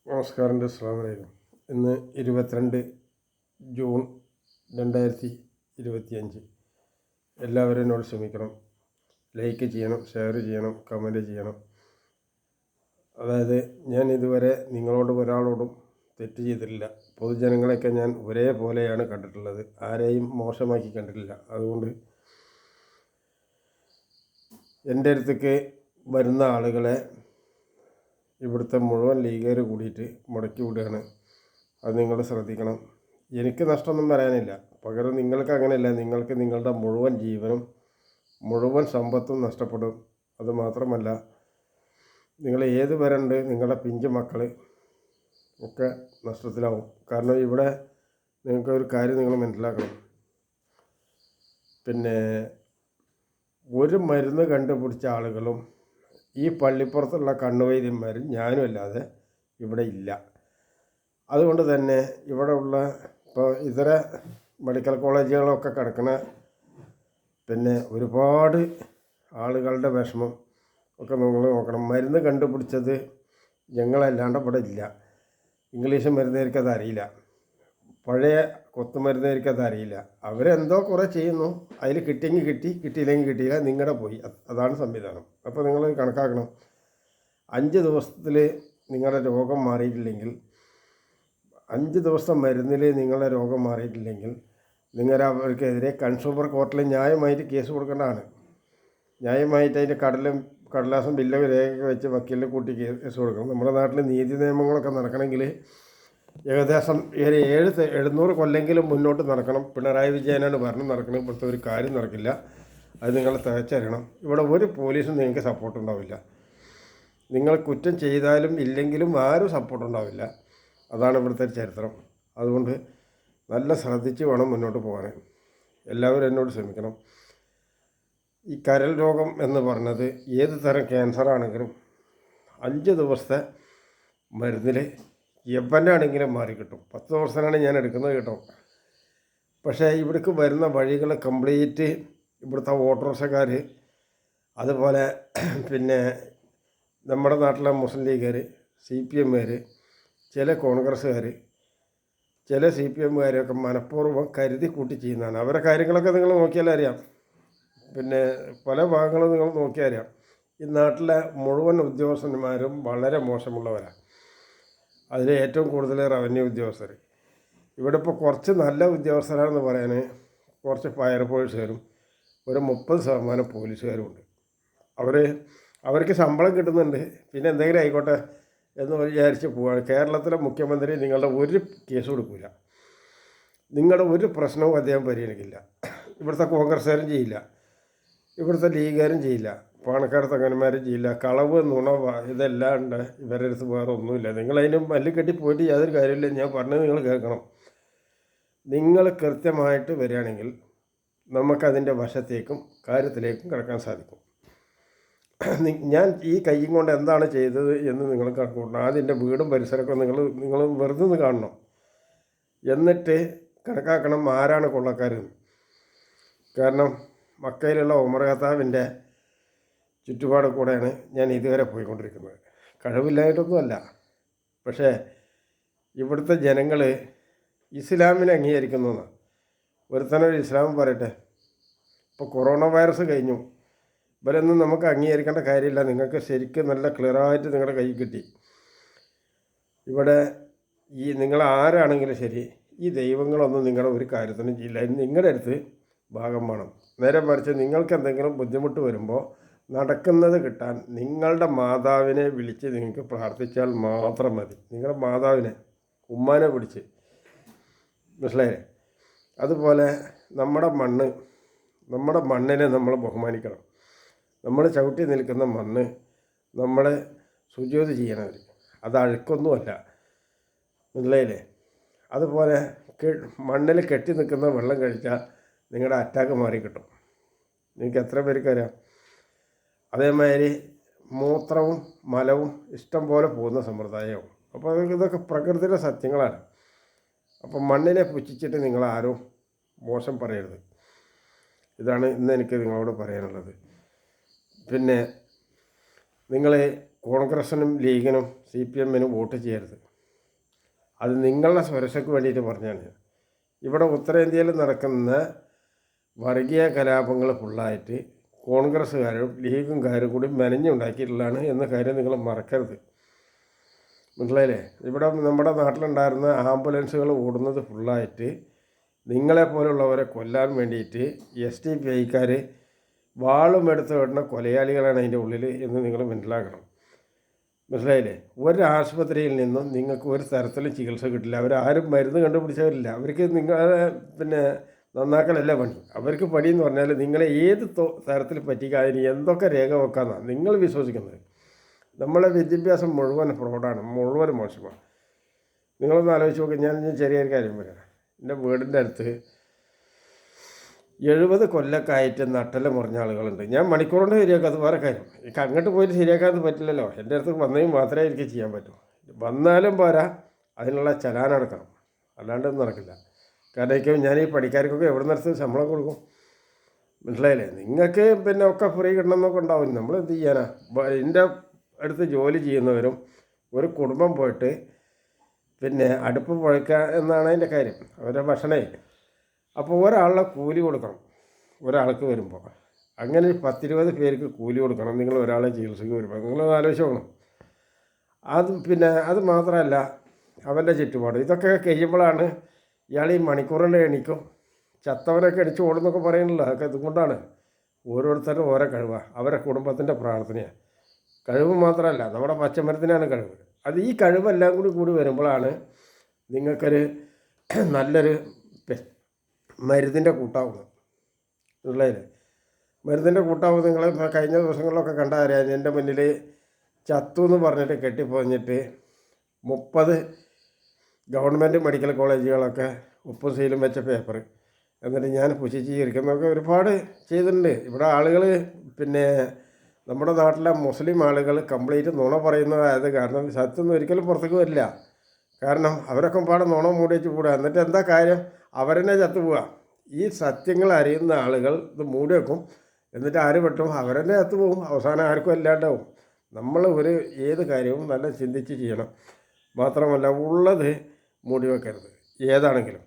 നമസ്കാരം. അസ്സലാമു അലൈക്കും. ഇന്ന് 22 ജൂൺ 2025. എല്ലാവരും എന്നോട് ക്ഷമിക്കണം. ലൈക്ക് ചെയ്യണം, ഷെയർ ചെയ്യണം, കമൻറ്റ് ചെയ്യണം. അതായത് ഞാൻ ഇതുവരെ നിങ്ങളോട് ഒരാളോടും തെറ്റ് ചെയ്തിട്ടില്ല. പൊതുജനങ്ങളെയൊക്കെ ഞാൻ ഒരേപോലെയാണ് കണ്ടിട്ടുള്ളത്. ആരെയും മോശമാക്കി കണ്ടിട്ടില്ല. അതുകൊണ്ട് എൻ്റെ അടുത്തേക്ക് വരുന്ന ആളുകളെ ഇവിടുത്തെ മുഴുവൻ ലീഗുകാർ കൂടിയിട്ട് മുടക്കി വിടുകയാണ്. അത് നിങ്ങൾ ശ്രദ്ധിക്കണം. എനിക്ക് നഷ്ടമൊന്നും വരാനില്ല. പകരം നിങ്ങൾക്ക് അങ്ങനെയല്ല. നിങ്ങൾക്ക് നിങ്ങളുടെ മുഴുവൻ ജീവനും മുഴുവൻ സമ്പത്തും നഷ്ടപ്പെടും. അതുമാത്രമല്ല, നിങ്ങൾ ഏത് വരണ്ട് നിങ്ങളുടെ പിഞ്ചു മക്കൾ ഒക്കെ നഷ്ടത്തിലാവും. കാരണം ഇവിടെ നിങ്ങൾക്ക് ഒരു കാര്യം നിങ്ങൾ മനസ്സിലാക്കണം. പിന്നെ ഒരു മരുന്ന് കണ്ടുപിടിച്ച ആളുകളും ഈ പള്ളിപ്പുറത്തുള്ള കണ്ണുവൈദ്യന്മാരും ഞാനും അല്ലാതെ ഇവിടെ ഇല്ല. അതുകൊണ്ട് തന്നെ ഇവിടെ ഉള്ള ഇപ്പോൾ ഇതര മെഡിക്കൽ കോളേജുകളൊക്കെ കിടക്കുന്ന പിന്നെ ഒരുപാട് ആളുകളുടെ വിഷമം ഒക്കെ നിങ്ങൾ നോക്കണം. മരുന്ന് കണ്ടുപിടിച്ചത് ഞങ്ങളല്ലാണ്ട് ഇവിടെ ഇല്ല. ഇംഗ്ലീഷ് മരുന്നുകാർക്ക് അതറിയില്ല, പഴയ കൊത്തുമരുന്നുകാർക്ക് അതറിയില്ല. അവരെന്തോ കുറേ ചെയ്യുന്നു. അതിൽ കിട്ടിയെങ്കിൽ കിട്ടി, കിട്ടിയില്ലെങ്കിൽ കിട്ടിയില്ല, നിങ്ങളുടെ പോയി. അതാണ് സംവിധാനം. അപ്പോൾ നിങ്ങൾ കണക്കാക്കണം. 5 ദിവസത്തിൽ നിങ്ങളുടെ രോഗം മാറിയിട്ടില്ലെങ്കിൽ, 5 ദിവസം മരുന്നിൽ നിങ്ങളുടെ രോഗം മാറിയിട്ടില്ലെങ്കിൽ നിങ്ങൾ അവർക്കെതിരെ കൺസ്യൂമർ കോർട്ടിൽ ന്യായമായിട്ട് കേസ് കൊടുക്കേണ്ടതാണ്. ന്യായമായിട്ട് അതിൻ്റെ കടലാസും ബില്ലൊക്കെ രേഖയൊക്കെ വെച്ച് വക്കീലിനെ കൂട്ടി കേസ് കൊടുക്കണം. നമ്മുടെ നാട്ടിൽ നീതി നിയമങ്ങളൊക്കെ നടക്കണമെങ്കിൽ ഏകദേശം 700 കൊല്ലെങ്കിലും മുന്നോട്ട് നടക്കണം. പിണറായി വിജയനാണ് ഭരണം നടക്കണം. ഇപ്പോഴത്തെ ഒരു കാര്യം നടക്കില്ല. അത് നിങ്ങൾ തികച്ചറിയണം. ഇവിടെ ഒരു പോലീസും നിങ്ങൾക്ക് സപ്പോർട്ട് ഉണ്ടാവില്ല. നിങ്ങൾ കുറ്റം ചെയ്താലും ഇല്ലെങ്കിലും ആരും സപ്പോർട്ട് ഉണ്ടാവില്ല. അതാണ് ഇവിടുത്തെ ചരിത്രം. അതുകൊണ്ട് നല്ല ശ്രദ്ധിച്ച് വേണം മുന്നോട്ട് പോകാൻ. എല്ലാവരും എന്നോട് ക്ഷമിക്കണം. ഈ കരൾ രോഗം എന്ന് പറഞ്ഞത് ഏത് തരം ക്യാൻസറാണെങ്കിലും 5 ദിവസത്തെ മരുന്നിൽ എവൻ്റെ ആണെങ്കിലും മാറിക്കിട്ടും. 10 ദിവസത്തിനാണ് ഞാൻ എടുക്കുന്നത് കേട്ടോ. പക്ഷേ ഇവിടേക്ക് വരുന്ന വഴികൾ കംപ്ലീറ്റ് ഇവിടുത്തെ ഓട്ടോറിക്ഷക്കാർ, അതുപോലെ പിന്നെ നമ്മുടെ നാട്ടിലെ മുസ്ലിം ലീഗുകാർ, CPM, ചില കോൺഗ്രസ്സുകാർ, ചില CPMകാരൊക്കെ മനഃപൂർവ്വം കരുതി കൂട്ടി ചെയ്യുന്നതാണ്. അവരുടെ കാര്യങ്ങളൊക്കെ നിങ്ങൾ നോക്കിയാലേ അറിയാം. പിന്നെ പല ഭാഗങ്ങളും നിങ്ങൾ നോക്കിയാൽ അറിയാം. ഈ നാട്ടിലെ മുഴുവൻ ഉദ്യോഗസ്ഥന്മാരും വളരെ മോശമുള്ളവരാണ്. അതിൽ ഏറ്റവും കൂടുതൽ റവന്യൂ ഉദ്യോഗസ്ഥർ. ഇവിടെ ഇപ്പോൾ കുറച്ച് നല്ല ഉദ്യോഗസ്ഥരാണെന്ന് പറയാൻ കുറച്ച് ഫയർഫോഴ്സുകാരും ഒരു 30% പോലീസുകാരും ഉണ്ട്. അവർക്ക് ശമ്പളം കിട്ടുന്നുണ്ട്, പിന്നെ എന്തെങ്കിലും ആയിക്കോട്ടെ എന്ന് വിചാരിച്ച് പോവുകയാണ്. കേരളത്തിലെ മുഖ്യമന്ത്രി നിങ്ങളുടെ ഒരു കേസ് കൊടുക്കില്ല, നിങ്ങളുടെ ഒരു പ്രശ്നവും അദ്ദേഹം പരിഗണിക്കില്ല. ഇവിടുത്തെ കോൺഗ്രസ്സുകാരും ചെയ്യില്ല, ഇവിടുത്തെ ലീഗുകാരും ചെയ്യില്ല, പാണക്കാട് തങ്ങന്മാരും ചെയ്യില്ല. കളവ്, നുണ, ഇതെല്ലാം ഉണ്ട്. ഇവരുടെ അടുത്ത് വേറെ ഒന്നുമില്ല. നിങ്ങളതിനും മല്ലിക്കെട്ടി പോയിട്ട് യാതൊരു കാര്യമില്ല. ഞാൻ പറഞ്ഞത് നിങ്ങൾ കേൾക്കണം. നിങ്ങൾ കൃത്യമായിട്ട് വരികയാണെങ്കിൽ നമുക്കതിൻ്റെ വശത്തേക്കും കാര്യത്തിലേക്കും കിടക്കാൻ സാധിക്കും. ഞാൻ ഈ കയ്യും കൊണ്ട് എന്താണ് ചെയ്തത് എന്ന് നിങ്ങൾ കണക്കൂട്ടണം. ആദ്യം വീടും പരിസരമൊക്കെ നിങ്ങൾ വെറുതെ ഒന്ന് കാണണം. എന്നിട്ട് കണക്കാക്കണം ആരാണ് കൊള്ളക്കാരെന്ന്. കാരണം മക്കയിലുള്ള ഉമർ ഖത്താബിൻ്റെ ചുറ്റുപാട് കൂടെയാണ് ഞാൻ ഇതുവരെ പോയിക്കൊണ്ടിരിക്കുന്നത്. കഴിവില്ലായിട്ടൊന്നുമല്ല. പക്ഷേ ഇവിടുത്തെ ജനങ്ങൾ ഇസ്ലാമിനെ അംഗീകരിക്കുന്നതാണ്. ഒരുത്തനൊരു ഇസ്ലാം പറയട്ടെ. ഇപ്പോൾ കൊറോണ വൈറസ് കഴിഞ്ഞു, ഇവരൊന്നും നമുക്ക് അംഗീകരിക്കേണ്ട കാര്യമില്ല. നിങ്ങൾക്ക് ശരിക്കും നല്ല ക്ലിയറായിട്ട് നിങ്ങളുടെ കൈ കിട്ടി. ഇവിടെ നിങ്ങൾ ആരാണെങ്കിലും ശരി, ഈ ദൈവങ്ങളൊന്നും നിങ്ങളുടെ ഒരു കാര്യത്തിനും ചെയ്യില്ല. നിങ്ങളുടെ അടുത്ത് ഭാഗം വേണം. നേരെ മറിച്ച് നിങ്ങൾക്ക് എന്തെങ്കിലും ബുദ്ധിമുട്ട് വരുമ്പോൾ നടക്കുന്നത് കിട്ടാൻ നിങ്ങളുടെ മാതാവിനെ വിളിച്ച് നിങ്ങൾക്ക് പ്രാർത്ഥിച്ചാൽ മാത്രം മതി. നിങ്ങളുടെ മാതാവിനെ, ഉമ്മാനെ പിടിച്ച്, മനസ്സിലായേ? അതുപോലെ നമ്മുടെ മണ്ണിനെ നമ്മൾ ബഹുമാനിക്കണം. നമ്മൾ ചവിട്ടി നിൽക്കുന്ന മണ്ണ് നമ്മളെ സുജൂദ് ചെയ്യണവർ, അത് അഴുക്കൊന്നുമല്ല, മനസ്സിലായില്ലേ? അതുപോലെ മണ്ണിൽ കെട്ടി നിൽക്കുന്ന വെള്ളം കഴിച്ചാൽ നിങ്ങളുടെ അറ്റാക്ക് മാറിക്കിട്ടും. നിങ്ങൾക്ക് എത്ര പേർക്കറിയാം? അതേമാതിരി മൂത്രവും മലവും ഇഷ്ടം പോലെ പോകുന്ന സമ്പ്രദായവും. അപ്പോൾ ഇതൊക്കെ പ്രകൃതിയുടെ സത്യങ്ങളാണ്. അപ്പം മണ്ണിനെ പുച്ഛിച്ചിട്ട് നിങ്ങളാരും മോശം പറയരുത്. ഇതാണ് ഇന്ന് എനിക്ക് നിങ്ങളോട് പറയാനുള്ളത്. പിന്നെ നിങ്ങൾ കോൺഗ്രസ്സിനും ലീഗിനും CPMനും വോട്ട് ചെയ്യരുത്. അത് നിങ്ങളുടെ സുരക്ഷയ്ക്ക് വേണ്ടിയിട്ട് പറഞ്ഞാണ്. ഇവിടെ ഉത്തരേന്ത്യയിൽ നടക്കുന്ന വർഗീയ കലാപങ്ങൾ ഫുള്ളായിട്ട് കോൺഗ്രസ്സുകാരും ലീഗുകാരും കൂടി മെനഞ്ഞുണ്ടാക്കിയിട്ടുള്ളതാണ് എന്ന കാര്യം നിങ്ങൾ മറക്കരുത്. മനസ്സിലായില്ലേ? ഇവിടെ നമ്മുടെ നാട്ടിലുണ്ടായിരുന്ന ആംബുലൻസുകൾ ഓടുന്നത് ഫുള്ളായിട്ട് നിങ്ങളെപ്പോലുള്ളവരെ കൊല്ലാൻ വേണ്ടിയിട്ട് SDPIക്കാർ വാളും എടുത്ത് വിടുന്ന കൊലയാളികളാണ് അതിൻ്റെ ഉള്ളിൽ എന്ന് നിങ്ങൾ മനസ്സിലാക്കണം. മനസ്സിലായില്ലേ? ഒരു ആശുപത്രിയിൽ നിന്നും നിങ്ങൾക്ക് ഒരു തരത്തിലും ചികിത്സ കിട്ടില്ല. അവരാരും മരുന്ന് കണ്ടുപിടിച്ചവരില്ല. അവർക്ക് നിങ്ങളെ നന്നാക്കലല്ല പണി. അവർക്ക് പണിയെന്ന് പറഞ്ഞാൽ നിങ്ങളെ ഏത് തരത്തിൽ പറ്റിക്കാതിന് എന്തൊക്കെ രേഖ വെക്കാമെന്നാണ് നിങ്ങൾ വിശ്വസിക്കുന്നത്. നമ്മളെ വിദ്യാഭ്യാസം മുഴുവൻ ഫ്രോഡാണ്, മുഴുവൻ മോശമാണ്. നിങ്ങളൊന്ന് ആലോചിച്ച് നോക്കി. ഞാൻ ചെറിയൊരു കാര്യം പറയാം. എൻ്റെ വീടിൻ്റെ അടുത്ത് 70 കൊല്ലക്കായിട്ട് നട്ടല് മുറിഞ്ഞ ആളുകളുണ്ട്. ഞാൻ മണിക്കൂറുകൊണ്ട് ശരിയാക്കും. അത് വേറെ കാര്യം. എനിക്ക് അങ്ങോട്ട് പോയിട്ട് ശരിയാക്കാൻ പറ്റില്ലല്ലോ. എൻ്റെ അടുത്ത് വന്നെങ്കിൽ മാത്രമേ എനിക്ക് ചെയ്യാൻ പറ്റൂ. വന്നാലും പോരാ, അതിനുള്ള ചലാനടക്കണം. അല്ലാണ്ടൊന്നും നടക്കില്ല. കാരണം ഞാൻ ഈ പണിക്കാർക്കൊക്കെ എവിടെ നിർത്തി ശമ്പളം കൊടുക്കും? മനസ്സിലായില്ലേ? നിങ്ങൾക്ക് പിന്നെ ഒക്കെ ഫ്രീ കിട്ടണമെന്നൊക്കെ ഉണ്ടാവും. നമ്മൾ എന്ത് ചെയ്യാനാ? എൻ്റെ അടുത്ത് ജോലി ചെയ്യുന്നവരും ഒരു കുടുംബം പോയിട്ട് പിന്നെ അടുപ്പ് പുഴയ്ക്കുക എന്നാണ് അതിൻ്റെ കാര്യം. അവരുടെ ഭക്ഷണമേ. അപ്പോൾ ഒരാളുടെ കൂലി കൊടുക്കണം ഒരാൾക്ക് വരുമ്പോൾ. അങ്ങനെ 10-20 പേർക്ക് കൂലി കൊടുക്കണം നിങ്ങൾ ഒരാളെ ചികിത്സയ്ക്ക് വരുമ്പോൾ. നിങ്ങളൊന്ന് ആലോചിച്ച് നോക്കണം. അത് മാത്രമല്ല അവൻ്റെ ചുറ്റുപാട്. ഇതൊക്കെ കഴിയുമ്പോഴാണ് ഇയാൾ ഈ മണിക്കൂറിൽ എണിക്കും. ചത്തവരൊക്കെ എണിച്ച് ഓടുന്നൊക്കെ പറയുന്നില്ല. അതൊക്കെ ഇതുകൊണ്ടാണ്. ഓരോരുത്തരും ഓരോ കഴിവാണ്. അവരുടെ കുടുംബത്തിൻ്റെ പ്രാർത്ഥനയാണ്. കഴിവ് മാത്രമല്ല, നമ്മുടെ പച്ചമരത്തിനാണ് കഴിവ്. അത് ഈ കഴിവെല്ലാം കൂടി വരുമ്പോഴാണ് നിങ്ങൾക്കൊരു നല്ലൊരു മരുന്നിൻ്റെ കൂട്ടാവുന്നത്. ഉള്ളതിന് മരുന്നിൻ്റെ കൂട്ടാവുന്നത് നിങ്ങൾ കഴിഞ്ഞ ദിവസങ്ങളിലൊക്കെ കണ്ടറിയാം. എൻ്റെ മുന്നിൽ ചത്തു എന്ന് പറഞ്ഞിട്ട് കെട്ടിപ്പോഞ്ഞിട്ട് 30 ഗവൺമെൻറ് മെഡിക്കൽ കോളേജുകളൊക്കെ ഉപ്പും സീലും വെച്ച പേപ്പർ എന്നിട്ട് ഞാൻ പുഷിച്ച് ഇരിക്കുന്നതൊക്കെ ഒരുപാട് ചെയ്തിട്ടുണ്ട്. ഇവിടെ ആളുകൾ പിന്നെ നമ്മുടെ നാട്ടിലെ മുസ്ലിം ആളുകൾ കംപ്ലീറ്റ് നുണ പറയുന്നതായത് കാരണം സത്യമൊന്നും ഒരിക്കലും പുറത്തേക്ക് വരില്ല. കാരണം അവരൊക്കെ പാടെ നുണ മൂടി വെച്ച് കൂടുക. എന്നിട്ട് എന്താ കാര്യം? അവരെന്നെ ചത്തുപോവുക. ഈ സത്യങ്ങൾ അറിയുന്ന ആളുകൾ ഇത് മൂടി വെക്കും. എന്നിട്ട് ആര് പെട്ടും അവരെന്നെ ചത്തുപോകും. അവസാനം ആർക്കും അല്ലാണ്ടാവും. നമ്മൾ ഏത് കാര്യവും നല്ല ചിന്തിച്ച് ചെയ്യണം. മാത്രമല്ല ഉള്ളത് മൂടി വെക്കരുത് ഏതാണെങ്കിലും.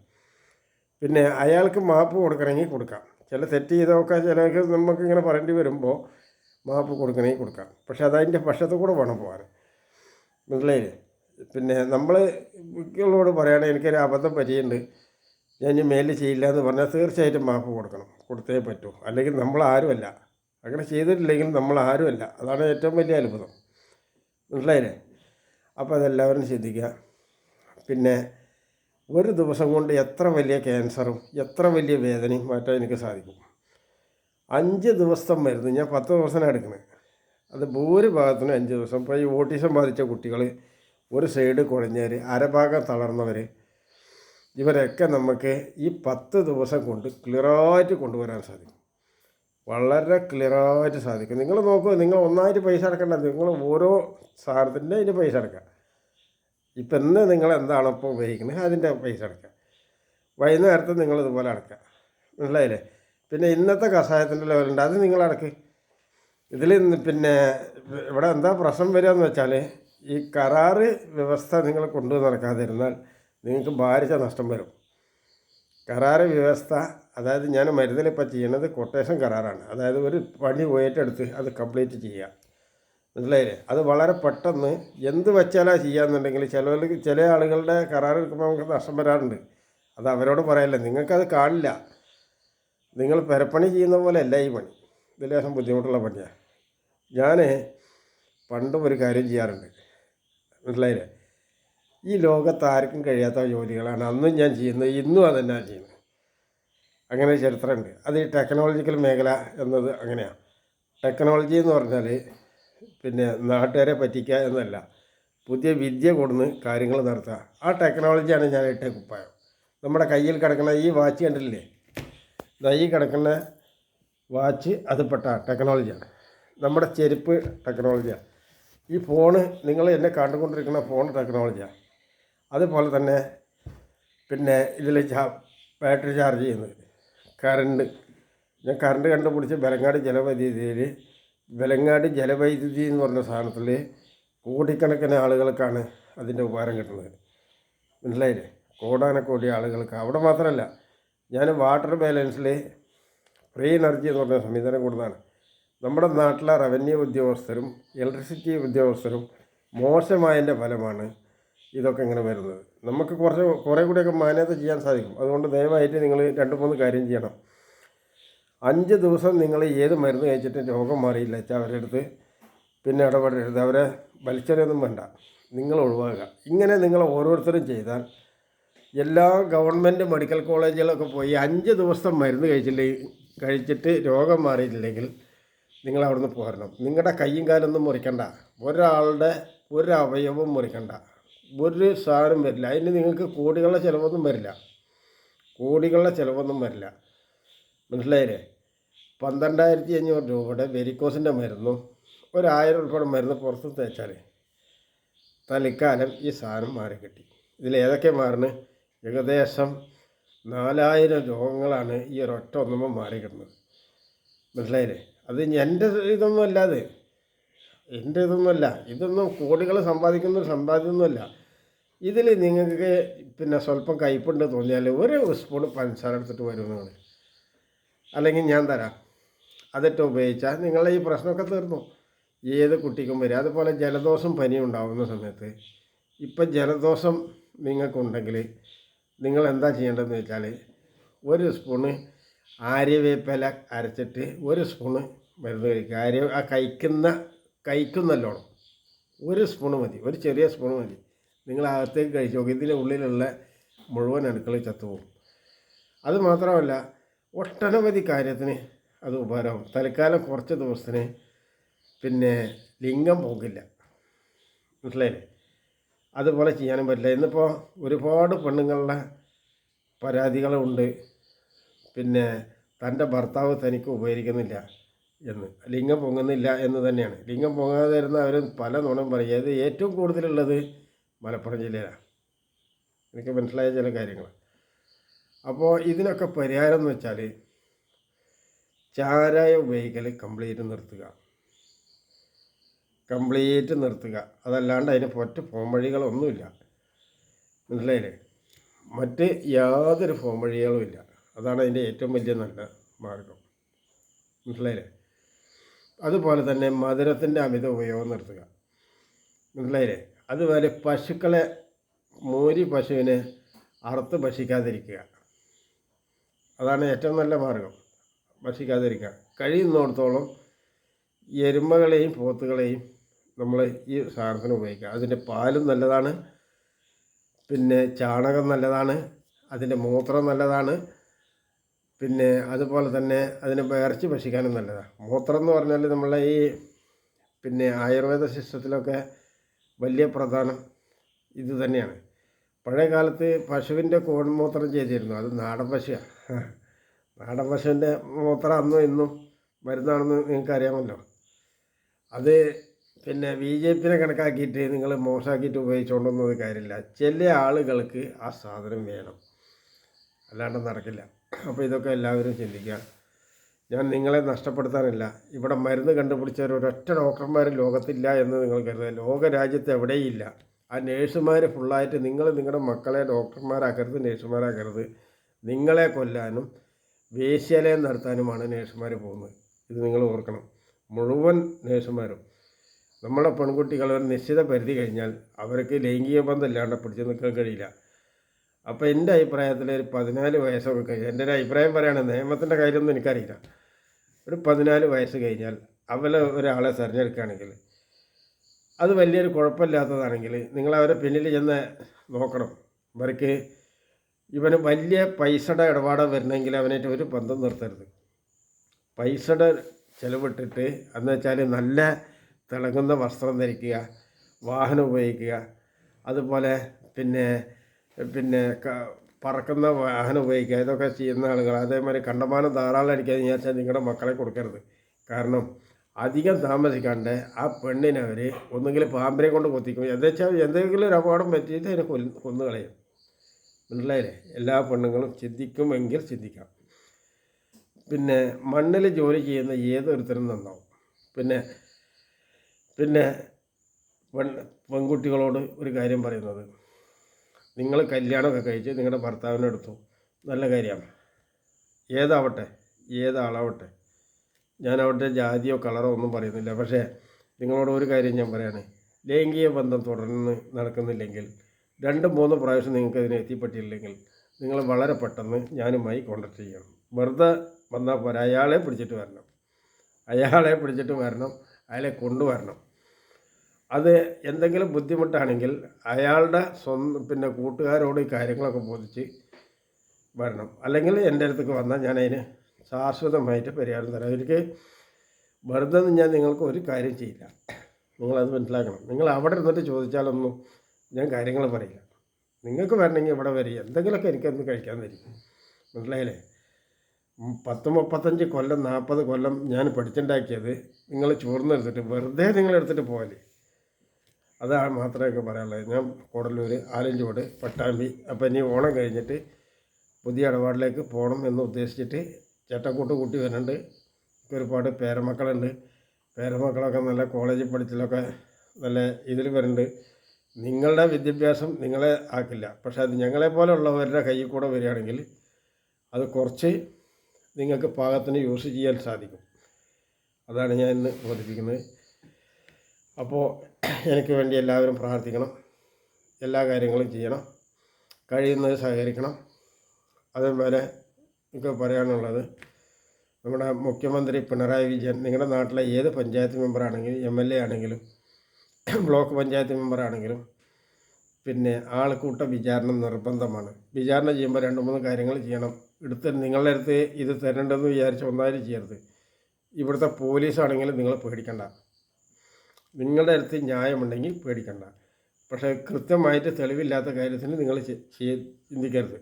പിന്നെ അയാൾക്ക് മാപ്പ് കൊടുക്കണമെങ്കിൽ കൊടുക്കാം. ചില തെറ്റ് ചെയ്തൊക്കെ ചിലർക്ക് നമുക്കിങ്ങനെ പറയേണ്ടി വരുമ്പോൾ മാപ്പ് കൊടുക്കണമെങ്കിൽ കൊടുക്കാം. പക്ഷെ അതതിൻ്റെ പക്ഷത്ത് കൂടെ വേണം പോകാൻ. മനസ്സിലായില്ലേ? പിന്നെ നമ്മൾ കുട്ടികളോട് പറയുകയാണെങ്കിൽ എനിക്കൊരു അബദ്ധം പറ്റിയിട്ടുണ്ട്, ഞാൻ ഇനി മേലിൽ ചെയ്യില്ല എന്ന് പറഞ്ഞാൽ തീർച്ചയായിട്ടും മാപ്പ് കൊടുക്കണം. കൊടുത്തേ പറ്റൂ. അല്ലെങ്കിൽ നമ്മളാരുമല്ല. അങ്ങനെ ചെയ്തിട്ടില്ലെങ്കിൽ നമ്മളാരുമല്ല. അതാണ് ഏറ്റവും വലിയ അത്ഭുതം. മനസ്സിലായില്ലേ? അപ്പോൾ അതെല്ലാവരും ചിന്തിക്കുക. പിന്നെ ഒരു ദിവസം കൊണ്ട് എത്ര വലിയ ക്യാൻസറും എത്ര വലിയ വേദനയും മാറ്റാൻ എനിക്ക് സാധിക്കും. 5 ദിവസത്തെ മരുന്ന് ഞാൻ 10 ദിവസമാണ് എടുക്കുന്നത്. അത് ഭൂരിഭാഗത്തിനും 5 ദിവസം. ഇപ്പോൾ ഈ ഓട്ടിസം ബാധിച്ച കുട്ടികൾ, ഒരു സൈഡ് കുഴഞ്ഞവർ, അരഭാഗം തളർന്നവർ, ഇവരൊക്കെ നമുക്ക് ഈ 10 ദിവസം കൊണ്ട് ക്ലിയറായിട്ട് കൊണ്ടുവരാൻ സാധിക്കും. വളരെ ക്ലിയറായിട്ട് സാധിക്കും. നിങ്ങൾ നോക്കൂ, നിങ്ങൾ ഒന്നായിട്ട് പൈസ അടക്കേണ്ട. നിങ്ങൾ ഓരോ സാധനത്തിൻ്റെ അതിൻ്റെ പൈസ അടക്കുക. ഇപ്പം ഇന്ന് നിങ്ങൾ എന്താണോ ഇപ്പോൾ ഉപയോഗിക്കുന്നത് അതിൻ്റെ പൈസ അടക്കുക. വൈകുന്നേരത്ത് നിങ്ങളിതുപോലെ അടക്കുക. മനസ്സിലായില്ലേ? പിന്നെ ഇന്നത്തെ കഷായത്തിൻ്റെ ലെവലുണ്ട്, അത് നിങ്ങൾ അടക്ക്. ഇതിൽ പിന്നെ ഇവിടെ എന്താ പ്രശ്നം വരിക എന്ന് വെച്ചാൽ ഈ കരാറ് വ്യവസ്ഥ നിങ്ങൾ കൊണ്ടുവന്ന് നടക്കാതിരുന്നാൽ നിങ്ങൾക്ക് ഭാരിച്ച നഷ്ടം വരും. കരാറ് വ്യവസ്ഥ, അതായത് ഞാൻ മരുന്നിലിപ്പോൾ ചെയ്യണത് കൊട്ടേഷൻ കരാറാണ്. അതായത് ഒരു പണി പോയിട്ടെടുത്ത് അത് കംപ്ലീറ്റ് ചെയ്യുക. മനസ്സിലായില്ലേ? അത് വളരെ പെട്ടെന്ന് എന്ത് വെച്ചാലാ ചെയ്യാമെന്നുണ്ടെങ്കിൽ ചില ആളുകളുടെ കരാർ എടുക്കുമ്പോൾ നമുക്ക് നഷ്ടം വരാറുണ്ട്. അത് അവരോട് പറയല്ല, നിങ്ങൾക്കത് കാണില്ല. നിങ്ങൾ പെരപ്പണി ചെയ്യുന്ന പോലെ അല്ല ഈ പണി. ഇത് ലേശം ബുദ്ധിമുട്ടുള്ള പണിയാണ്. ഞാൻ പണ്ടും ഒരു കാര്യം ചെയ്യാറുണ്ട്. മനസ്സിലായില്ലേ? ഈ ലോകത്ത് ആർക്കും കഴിയാത്ത ജോലികളാണ് അന്നും ഞാൻ ചെയ്യുന്നത്, ഇന്നും അതെന്നാണ് ചെയ്യുന്നത്. അങ്ങനെ ചരിത്രമുണ്ട്. അത് ഈ ടെക്നോളജിക്കൽ മേഖല എന്നത് അങ്ങനെയാണ്. ടെക്നോളജി എന്ന് പറഞ്ഞാൽ പിന്നെ നാട്ടുകാരെ പറ്റിക്കുക എന്നല്ല, പുതിയ വിദ്യ കൊടുന്ന് കാര്യങ്ങൾ നടത്തുക. ആ ടെക്നോളജിയാണ് ഞാൻ ഇട്ട കുപ്പായം. നമ്മുടെ കയ്യിൽ കിടക്കുന്ന ഈ വാച്ച് കണ്ടില്ലേ? ഈ കിടക്കുന്ന വാച്ച് അത് പെട്ട ടെക്നോളജിയാണ്. നമ്മുടെ ചെരുപ്പ് ടെക്നോളജിയാണ്. ഈ ഫോണ്, നിങ്ങൾ എന്നെ കണ്ടുകൊണ്ടിരിക്കുന്ന ഫോൺ ടെക്നോളജിയാണ്. അതുപോലെ തന്നെ പിന്നെ ഇതിൽ ബാറ്ററി ചാർജ് ചെയ്യുന്നത്, കറണ്ട്. ഞാൻ കറണ്ട് കണ്ടുപിടിച്ച് വെലങ്ങാട് ജലവൈദ്യുതി എന്ന് പറഞ്ഞ സാധനത്തിൽ കോടിക്കണക്കിന് ആളുകൾക്കാണ് അതിൻ്റെ ഉപകാരം കിട്ടുന്നത്. മനസ്സിലായില്ലേ? കോടാനക്കോടി ആളുകൾക്ക്. അവിടെ മാത്രമല്ല, ഞാൻ വാട്ടർ ബാലൻസിൽ ഫ്രീ എനർജി എന്ന് പറഞ്ഞ സംവിധാനം കൊടുത്താണ്. നമ്മുടെ നാട്ടിലെ റവന്യൂ ഉദ്യോഗസ്ഥരും ഇലക്ട്രിസിറ്റി ഉദ്യോഗസ്ഥരും മോശമായതിൻ്റെ ഫലമാണ് ഇതൊക്കെ ഇങ്ങനെ വരുന്നത്. നമുക്ക് കുറേ കൂടിയൊക്കെ മാന്യത ചെയ്യാൻ സാധിക്കും. അതുകൊണ്ട് ദയവായിട്ട് നിങ്ങൾ 2-3 കാര്യം ചെയ്യണം. 5 ദിവസം നിങ്ങൾ ഏത് മരുന്ന് കഴിച്ചിട്ട് രോഗം മാറിയില്ല വെച്ചാൽ അവരുടെ അടുത്ത് പിന്നെ ഇടപെടരുത്. അവരെ വലിച്ചെറിയൊന്നും വേണ്ട, നിങ്ങൾ ഒഴിവാക്കുക. ഇങ്ങനെ നിങ്ങൾ ഓരോരുത്തരും ചെയ്താൽ എല്ലാ ഗവൺമെൻറ് മെഡിക്കൽ കോളേജുകളൊക്കെ പോയി 5 ദിവസം മരുന്ന് കഴിച്ചിട്ട് രോഗം മാറിയിട്ടില്ലെങ്കിൽ നിങ്ങൾ അവിടുന്ന് പോരണം. നിങ്ങളുടെ കയ്യും കാലൊന്നും മുറിക്കണ്ട, ഒരാളുടെ ഒരു അവയവം മുറിക്കണ്ട, ഒരു സാധനം വരില്ല. അതിന് നിങ്ങൾക്ക് കോടികളുടെ ചിലവൊന്നും വരില്ല, മനസ്സിലായില്ലേ? 12,500 രൂപയുടെ വെരിക്കോസിൻ്റെ മരുന്നും 1,000 രൂപയുടെ മരുന്ന് പുറത്ത് തേച്ചാൽ തൽക്കാലം ഈ സാധനം മാറിക്കിട്ടി. ഇതിലേതൊക്കെ മാറുന്നത്? ഏകദേശം 4,000 രോഗങ്ങളാണ് ഈ ഒരൊറ്റ ഒന്നുമ്പോൾ മാറിക്കിട്ടുന്നത്, മനസ്സിലായില്ലേ? അത് എൻ്റെ ഇതൊന്നുമല്ല, ഇതൊന്നും കോടികൾ സമ്പാദിക്കുന്നൊരു സമ്പാദ്യമൊന്നുമല്ല. ഇതിൽ നിങ്ങൾക്ക് പിന്നെ സ്വല്പം കയ്പുണ്ട് തോന്നിയാൽ ഒരു സ്പൂൺ പഞ്ചസാര എടുത്തിട്ട് വരും നിങ്ങൾ, അല്ലെങ്കിൽ ഞാൻ തരാം. അതിട്ട് ഉപയോഗിച്ചാൽ നിങ്ങളെ ഈ പ്രശ്നമൊക്കെ തീർന്നു. ഏത് കുട്ടിക്കും വരും. അതുപോലെ ജലദോഷം പനിയും ഉണ്ടാകുന്ന സമയത്ത്, ഇപ്പം ജലദോഷം നിങ്ങൾക്കുണ്ടെങ്കിൽ നിങ്ങൾ എന്താ ചെയ്യേണ്ടതെന്ന് വെച്ചാൽ, 1 സ്പൂണ് ആര്യവേപ്പില അരച്ചിട്ട് 1 സ്പൂണ് മരുന്ന് കഴിക്കുക. കഴിക്കുന്നല്ലോണം 1 സ്പൂണ് മതി, ഒരു ചെറിയ സ്പൂണ് മതി. നിങ്ങൾ അകത്തേക്ക് കഴിച്ചു നോക്കി, ഇതിൻ്റെ ഉള്ളിലുള്ള മുഴുവൻ അണുക്കൾ ചത്തുപോകും. അത് മാത്രമല്ല, ഒട്ടനവധി കാര്യത്തിന് അത് ഉപകാരമാകും. തൽക്കാലം കുറച്ച് ദിവസത്തിന് പിന്നെ ലിംഗം പോകില്ല, മനസ്സിലായില്ലേ? അതുപോലെ ചെയ്യാനും പറ്റില്ല. ഇന്നിപ്പോൾ ഒരുപാട് പെണ്ണുങ്ങളുടെ പരാതികളുണ്ട്, പിന്നെ തൻ്റെ ഭർത്താവ് തനിക്ക് ഉപകരിക്കുന്നില്ല എന്ന്, ലിംഗം പൊങ്ങുന്നില്ല എന്ന് തന്നെയാണ്. ലിംഗം പൊങ്ങാതെ വരുന്ന അവർ പല നുണയും പറയും. അത് ഏറ്റവും കൂടുതലുള്ളത് മലപ്പുറം ജില്ലയിലാണ്. എനിക്ക് മനസ്സിലായ ചില കാര്യങ്ങൾ. അപ്പോൾ ഇതിനൊക്കെ പരിഹാരം എന്ന് വെച്ചാൽ ചാരായം ഉപയോഗിക്കൽ കംപ്ലീറ്റ് നിർത്തുക. അതല്ലാണ്ട് അതിന് മറ്റ് പോംവഴികളൊന്നുമില്ല, മനസ്സിലായില്ലേ? മറ്റ് യാതൊരു പോംവഴികളുമില്ല. അതാണ് അതിൻ്റെ ഏറ്റവും വലിയ നല്ല മാർഗം, മനസ്സിലായില്ലേ? അതുപോലെ തന്നെ മധുരത്തിൻ്റെ അമിത ഉപയോഗം നിർത്തുക, മനസ്സിലായില്ലേ? അതുപോലെ പശുവിനെ അറുത്ത് ഭക്ഷിക്കാതിരിക്കുക. അതാണ് ഏറ്റവും നല്ല മാർഗം, ഭക്ഷിക്കാതിരിക്കുക. കഴിയുന്നിടത്തോളം എരുമകളെയും പോത്തുകളെയും നമ്മൾ ഈ സാധനത്തിന് ഉപയോഗിക്കുക. അതിൻ്റെ പാലും നല്ലതാണ്, പിന്നെ ചാണകം നല്ലതാണ്, അതിൻ്റെ മൂത്രം നല്ലതാണ്, പിന്നെ അതുപോലെ തന്നെ അതിന് ഇറച്ചി ഭക്ഷിക്കാനും നല്ലതാണ്. മൂത്രം എന്ന് പറഞ്ഞാൽ നമ്മളെ ഈ പിന്നെ ആയുർവേദ സിസ്റ്റത്തിലൊക്കെ വലിയ പ്രധാനം ഇത് തന്നെയാണ്. പഴയ കാലത്ത് പശുവിൻ്റെ കോൺമൂത്രം ചെയ്തിരുന്നു. അത് നാടൻ പശുവാണ്. നാടൻ പശുവിൻ്റെ മൂത്രം അന്നും ഇന്നും മരുന്നാണെന്ന് നിങ്ങൾക്കറിയാമല്ലോ. അത് പിന്നെ BJP കണക്കാക്കിയിട്ട് നിങ്ങൾ മോശമാക്കിയിട്ട് ഉപയോഗിച്ചുകൊണ്ടൊന്നും കാര്യമില്ല. ചില ആളുകൾക്ക് ആ സാധനം വേണം, അല്ലാണ്ട് നടക്കില്ല. അപ്പോൾ ഇതൊക്കെ എല്ലാവരും ചിന്തിക്കുക. ഞാൻ നിങ്ങളെ നഷ്ടപ്പെടുത്താനില്ല. ഇവിടെ മരുന്ന് കണ്ടുപിടിച്ചവർ ഒരൊറ്റ ഡോക്ടർമാർ ലോകത്തില്ല എന്ന് നിങ്ങൾ കരുതുക. ലോകരാജ്യത്ത് എവിടെയില്ല. ആ നേഴ്സുമാർ ഫുള്ളായിട്ട് നിങ്ങളുടെ മക്കളെ ഡോക്ടർമാരാക്കരുത്, നേഴ്സുമാരാക്കരുത്. നിങ്ങളെ കൊല്ലാനും വേശ്യാലയം നടത്താനുമാണ് നേഴ്സുമാർ പോകുന്നത്. ഇത് നിങ്ങൾ ഓർക്കണം. മുഴുവൻ നേഴ്സുമാരും നമ്മളെ പെൺകുട്ടികൾ ഒരു നിശ്ചിത പരിധി കഴിഞ്ഞാൽ അവർക്ക് ലൈംഗിക ബന്ധം ഇല്ലാണ്ട് പിടിച്ച് നിൽക്കാൻ കഴിയില്ല. അപ്പോൾ എൻ്റെ അഭിപ്രായത്തിൽ ഒരു 14 വയസ്സൊക്കെ കഴിഞ്ഞാൽ, എൻ്റെ ഒരു അഭിപ്രായം പറയുകയാണ്, നിയമത്തിൻ്റെ കാര്യമൊന്നും എനിക്കറിയില്ല, ഒരു 14 വയസ്സ് കഴിഞ്ഞാൽ ഒരാളെ തിരഞ്ഞെടുക്കുകയാണെങ്കിൽ അത് വലിയൊരു കുഴപ്പമില്ലാത്തതാണെങ്കിൽ നിങ്ങൾ അവരെ പിന്നിൽ ചെന്ന് നോക്കണം. അവർക്ക് ഇവന് വലിയ പൈസയുടെ ഇടപാട് വരണമെങ്കിൽ അവനായിട്ട് ഒരു ബന്ധം നിർത്തരുത്. പൈസയുടെ ചിലവിട്ടിട്ട് എന്ന് വെച്ചാൽ നല്ല തിളങ്ങുന്ന വസ്ത്രം ധരിക്കുക, വാഹനം ഉപയോഗിക്കുക, അതുപോലെ പിന്നെ പറക്കുന്ന വാഹനം ഉപയോഗിക്കുക, ഇതൊക്കെ ചെയ്യുന്ന ആളുകൾ. അതേമാതിരി കണ്ടമാനം ധാരാളം അടിക്കാതെ വിചാരിച്ചാൽ നിങ്ങളുടെ മക്കളെ കൊടുക്കരുത്. കാരണം അധികം താമസിക്കാണ്ട് ആ പെണ്ണിനെ അവർ ഒന്നുകിൽ പാമ്പിനെ കൊണ്ട് കൊത്തിക്കും, എന്തെങ്കിലും ഒരു അപകടം പറ്റിയിട്ട് അതിനെ കൊന്നുകളയും, മനസ്സിലായില്ലേ? എല്ലാ പെണ്ണുങ്ങളും ചിന്തിക്കുമെങ്കിൽ ചിന്തിക്കാം. പിന്നെ മണ്ണിൽ ജോലി ചെയ്യുന്ന ഏതൊരുത്തരും നന്നാവും. പിന്നെ പെൺകുട്ടികളോട് ഒരു കാര്യം പറയുന്നത്, നിങ്ങൾ കല്യാണമൊക്കെ കഴിച്ച് നിങ്ങളുടെ ഭർത്താവിനെ എടുത്തു, നല്ല കാര്യമാണ്. ഏതാളാവട്ടെ, ഞാൻ അവിടുത്തെ ജാതിയോ കളറോ ഒന്നും പറയുന്നില്ല. പക്ഷേ നിങ്ങളോട് ഒരു കാര്യം ഞാൻ പറയാണ്, ലൈംഗിക ബന്ധം തുടർന്ന് നടക്കുന്നില്ലെങ്കിൽ 2-3 പ്രാവശ്യം നിങ്ങൾക്ക് ഇതിനെ എത്തിപ്പെട്ടില്ലെങ്കിൽ നിങ്ങൾ വളരെ പെട്ടെന്ന് ഞാനുമായി കോൺടാക്ട് ചെയ്യണം. വെറുതെ വന്നാൽ പോരാ, അയാളെ പിടിച്ചിട്ട് വരണം, അയാളെ കൊണ്ടുവരണം. അത് എന്തെങ്കിലും ബുദ്ധിമുട്ടാണെങ്കിൽ അയാളുടെ സ്വന്തം കൂട്ടുകാരോട് ഈ കാര്യങ്ങളൊക്കെ ബോധിച്ച് വരണം. അല്ലെങ്കിൽ എൻ്റെ അടുത്തേക്ക് വന്നാൽ ഞാൻ അതിന് ശാശ്വതമായിട്ട് പരിഹാരം തരാം. എനിക്ക് വെറുതെ ഞാൻ നിങ്ങൾക്ക് ഒരു കാര്യം ചെയ്യില്ല, നിങ്ങളത് മനസ്സിലാക്കണം. നിങ്ങൾ അവിടെ ഇരുന്നിട്ട് ചോദിച്ചാലൊന്നും ഞാൻ കാര്യങ്ങൾ പറയില്ല. നിങ്ങൾക്ക് വരണമെങ്കിൽ ഇവിടെ വരിക, എന്തെങ്കിലുമൊക്കെ എനിക്കൊന്ന് കഴിക്കാൻ തരും, മനസ്സിലായില്ലേ? 30-35 കൊല്ലം 40 കൊല്ലം ഞാൻ പഠിച്ചുണ്ടാക്കിയത് നിങ്ങൾ ചോർന്നെടുത്തിട്ട് വെറുതെ നിങ്ങളെടുത്തിട്ട് പോകല്, അതാണ് മാത്രമേ പറയാനുള്ളത്. ഞാൻ കൂടല്ലൂർ, ആലഞ്ചോട്, പട്ടാമ്പി. അപ്പോൾ ഇനി ഓണം കഴിഞ്ഞിട്ട് പുതിയ ഇടപാടിലേക്ക് പോകണം എന്ന് ഉദ്ദേശിച്ചിട്ട് ചേട്ടക്കൂട്ട് കൂട്ടി വരുന്നുണ്ട്. ഒരുപാട് പേരമക്കളുണ്ട്. പേരമക്കളൊക്കെ നല്ല കോളേജിൽ പഠിച്ചിലൊക്കെ നല്ല ഇതിൽ വരുന്നുണ്ട്. നിങ്ങളുടെ വിദ്യാഭ്യാസം നിങ്ങളെ ആക്കില്ല, പക്ഷെ അത് ഞങ്ങളെപ്പോലുള്ളവരുടെ കയ്യിൽ കൂടെ വരികയാണെങ്കിൽ അത് കുറച്ച് നിങ്ങൾക്ക് പാകത്തിന് യൂസ് ചെയ്യാൻ സാധിക്കും. അതാണ് ഞാൻ ഇന്ന് ബോധിപ്പിക്കുന്നത്. അപ്പോൾ എനിക്ക് വേണ്ടി എല്ലാവരും പ്രാർത്ഥിക്കണം, എല്ലാ കാര്യങ്ങളും ചെയ്യണം, കഴിയുന്നത് സഹകരിക്കണം. അതേപോലെ എനിക്ക് പറയാനുള്ളത്, നമ്മുടെ മുഖ്യമന്ത്രി പിണറായി വിജയൻ നിങ്ങളുടെ നാട്ടിലെ ഏത് പഞ്ചായത്ത് മെമ്പറാണെങ്കിലും MLA ആണെങ്കിലും ബ്ലോക്ക് പഞ്ചായത്ത് മെമ്പറാണെങ്കിലും ആൾക്കൂട്ട വിചാരണ നിർബന്ധമാണ്. വിചാരണ ചെയ്യുമ്പോൾ 2-3 കാര്യങ്ങൾ ചെയ്യണം. നിങ്ങളുടെ അടുത്ത് ഇത് തരേണ്ടെന്ന് വിചാരിച്ച് ഒന്നാരും ചെയ്യരുത്. ഇവിടുത്തെ പോലീസാണെങ്കിലും നിങ്ങൾ പേടിക്കണ്ട, നിങ്ങളുടെ അടുത്ത് ന്യായമുണ്ടെങ്കിൽ പേടിക്കണ്ട. പക്ഷേ കൃത്യമായിട്ട് തെളിവില്ലാത്ത കാര്യത്തിന് നിങ്ങൾ ചിന്തിക്കരുത്.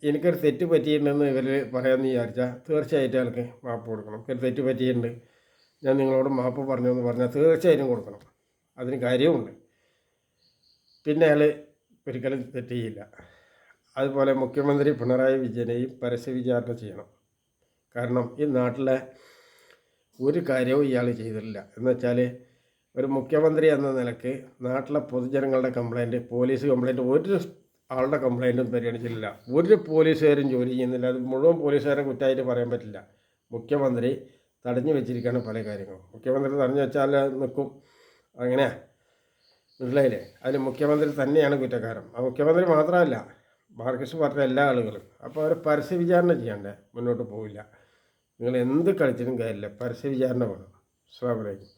എനിക്കൊരു തെറ്റ് പറ്റിയിട്ടുണ്ടെന്ന് ഇവർ പറയാമെന്ന് വിചാരിച്ചാൽ തീർച്ചയായിട്ടും അയാൾക്ക് മാപ്പ് കൊടുക്കണം. ഒരു തെറ്റ് പറ്റിയിട്ടുണ്ട്, ഞാൻ നിങ്ങളോട് മാപ്പ് പറഞ്ഞു എന്ന് പറഞ്ഞാൽ തീർച്ചയായിട്ടും കൊടുക്കണം, അതിന് കാര്യമുണ്ട്. അയാൾ ഒരിക്കലും തെറ്റ് ചെയ്യില്ല. അതുപോലെ മുഖ്യമന്ത്രി പിണറായി വിജയനെയും പരസ്യ വിചാരണ ചെയ്യണം. കാരണം ഈ നാട്ടിലെ ഒരു കാര്യവും ഇയാൾ ചെയ്തിട്ടില്ല. എന്നുവെച്ചാൽ ഒരു മുഖ്യമന്ത്രി എന്ന നിലയ്ക്ക് നാട്ടിലെ പൊതുജനങ്ങളുടെ കംപ്ലയിൻറ്റ്, പോലീസ് കംപ്ലയിൻറ്റ്, ഒരു ആളുടെ കംപ്ലയിൻറ്റും പരിഗണിച്ചിട്ടില്ല. ഒരു പോലീസുകാരും ജോലി ചെയ്യുന്നില്ല. അത് മുഴുവൻ പോലീസുകാരെ കുറ്റമായിട്ട് പറയാൻ പറ്റില്ല. മുഖ്യമന്ത്രി തടഞ്ഞു വെച്ചിരിക്കുകയാണ് പല കാര്യങ്ങളും. മുഖ്യമന്ത്രി തടഞ്ഞു വെച്ചാൽ നിൽക്കും, അങ്ങനെയാണ്, മനസ്സിലായില്ലേ? അതിന് മുഖ്യമന്ത്രി തന്നെയാണ് കുറ്റക്കാരൻ. ആ മുഖ്യമന്ത്രി മാത്രമല്ല, മാർക്സിസ്റ്റ് പാർട്ടിയിലെ എല്ലാ ആളുകളും. അപ്പോൾ അവർ പരസ്യ വിചാരണ ചെയ്യണ്ടേ, മുന്നോട്ട് പോവില്ല. നിങ്ങൾ എന്ത് കളിച്ചിട്ടും കാര്യമില്ല, പരസ്യ വിചാരണ വേണം. അസ്സലാമു അലൈക്കും.